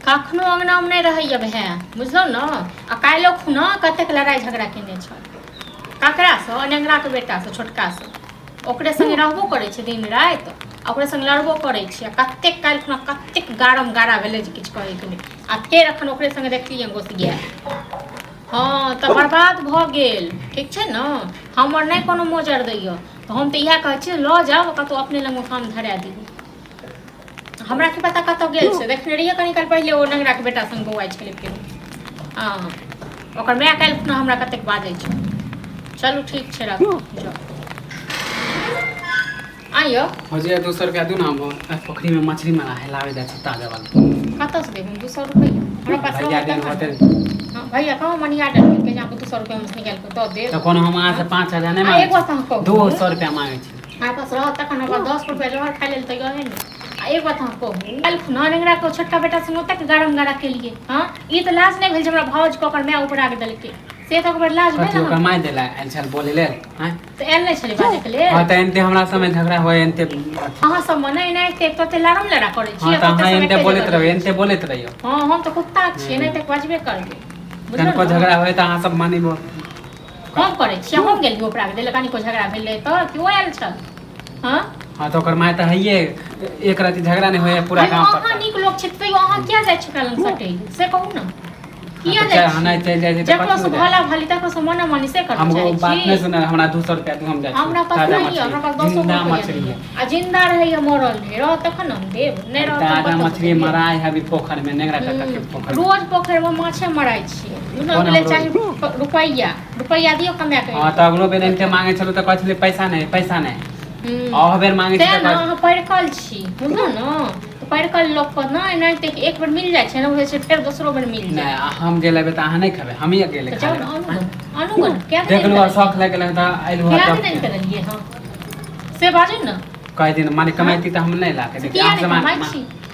कखनो अंगना में नहीं रहैया भाय बुझलो न आ काल्हि खुना कतेक लड़ाई झगड़ा केने छ ककरासँ अनेंगराके बेटासँ छोटकासँ ओकरे संगे रहबो करै छै दिन राति आ ओकरे संगे लड़बो करै छै आ कतेक काल्हि खुना कतेक गारम गारा भेलै जे किछु कहैके नहि आ फेर एखन ओकरे संगे देखलियै गोसिया हाँ तऽ बर्बाद भऽ गेल ठीक छै ने हमर नहि कोनो मोजर दैए तऽ हम तऽ इएह कहै छियै लऽ जाउ कतहु अपने लग काम धरा दियौ हमरा की पता कतऽ गेल छै देखने रहिए कनी काल पहिले ओ नंगराके बेटा संग बौआइ छलै फेर हाँ ओकर माय काल्हि खुना हमरा कतेक बाजै छै चलू ठीक छै राखू जाउ आइयो हजे 200 रुपया दू ना पोखरी में मछली मारा है लावे जाय छै ताजा वाला कतऽ से देबू 200 रुपया हमरा पास भैया देन होते हां भैया कहाँ मनिया डर के यहाँ 200 रुपया में निकाल के दऽ दे तो कोनो हम अहाँ से 5000 नहीं मांगे एक बात हम कहू 200 रुपया मांगे छी हमरा पास रह तखन हमरा 10 रुपया जोहर खा लेल तऽ गहे ने आ एक बात हम कहू कल खुना नेंगरा को छोटका बेटा संग तक गरम गरा के लिए हां ई तऽ लाज नहीं भेल जे हमरा भाउज को ओकर माय उपरा के देलकै से तो ओकर लाज भेल ओकर माय देला एलछल बोले ले हैं तऽ एल नहीं छले बाजे के ले हां त एनते हमरा समय झगड़ा होय एनते अहाँ सब मने नहीं ते तते लड़म लड़ा करे छी हां त अहाँ एनते बोलत रहियो हां हम तो कुत्ता छी नहीं त बजबे करबे कन को झगड़ा होय त अहाँ सब मानिबो हम करे छी हम गेल उपरा के देले कनी को झगड़ा भेले त क्यों आयल छल हां हां तो ओकर माय त हइये एक राती झगड़ा नहीं होय पूरा गांव पर अहाँ नीक लोग छी त अहाँ किया जाय छी कलम सटे से कहू ना किया जाय हनै चल जाय जकरो से भला भली तकरो से मना मानी से कर हमको बात नहीं सुना हमरा 200 रुपया तू हम जाय हमरा पास नहीं हमरा पास 200 जिंदा मछली है आ जिंदा रहे मरल है रह तखन हम देब नहीं रह ताजा मछली मराय है अभी पोखर में नेंगरा टका के पोखर रोज पोखर में माछे मराय छी बुझल ले चाहे रुपया दियो कमा के हां त अगलो बेर एनते मांगे छलो त कहै छले पैसा नहीं आ बेर मांगे छी त अहाँ पढ़कल छी बुझल न पढ़कल लोग को नहीं ते एक बार मिल जाय छै न होय छै फेर दोसरो बार मिल जाय नहीं हम जे लेबे त अहाँ नहीं खाबे हम ही अकेले खाबे अनुगन क्या देख लो शौक लग गेल त आइलु क्या नहीं करलिए हां से बाजे न कह दिन माने कमाईती त हम नहीं लाके देख आप जमा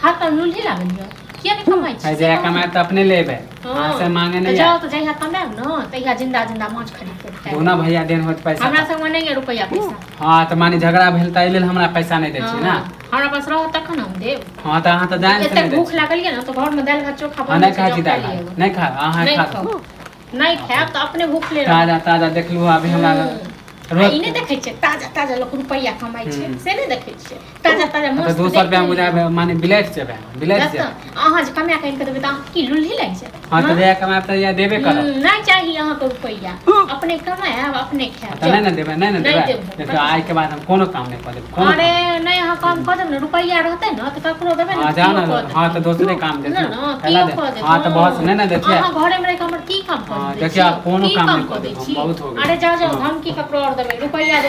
हाथ पर लूल ही लागल किया नहीं कमाई छी जे कमाए त अपने लेबे हां से मांगे नहीं जाओ तो जइहा कमाए न तइहा जिंदा जिंदा माछ खरीद के खाए दोना भैया देन होत पैसा हमरा संग नहीं है रुपया पैसा हां त माने झगड़ा भेल त आइले हमरा पैसा नहीं दै छी ना हमरा पास रह तखन हम देब हां त अहाँ त जान से एते भूख लागल है न तो घर में दाल भात चोखा बन नहीं खाती दाल नहीं खा अहाँ खा नहीं खाब त अपने भूख ले ताजा ताजा देख लो अभी हमरा ई नहीं देखे छै ताजा ताजा लोग रुपया कमाई छै से नहीं देखे छै ताजा ताजा मस्त 200 रुपया मुझे माने बिलेट जेबे बिलेट जे अहाँ जे कमा के इनके देबे त की लुल्ही लाग जाय हां त जे कमाए त या देबे करब नहीं चाहिए अहाँ को रुपया अपने कमाए अपने खाए त नहीं देबे नहीं देबे देखो आज के बाद हम कोनो काम नहीं कर देब अरे नहीं अहाँ काम कर देब न रुपया रहते न त ककरो देबे न हां जान हां त दूसरे काम दे पहला दे हां त बहुत नहीं ना देखिए अहाँ घरे में रह के हमर की काम कर देखिए आप कोनो काम नहीं कर दे बहुत हो गया अरे जाओ जाओ हम की ककरो और देबे रुपया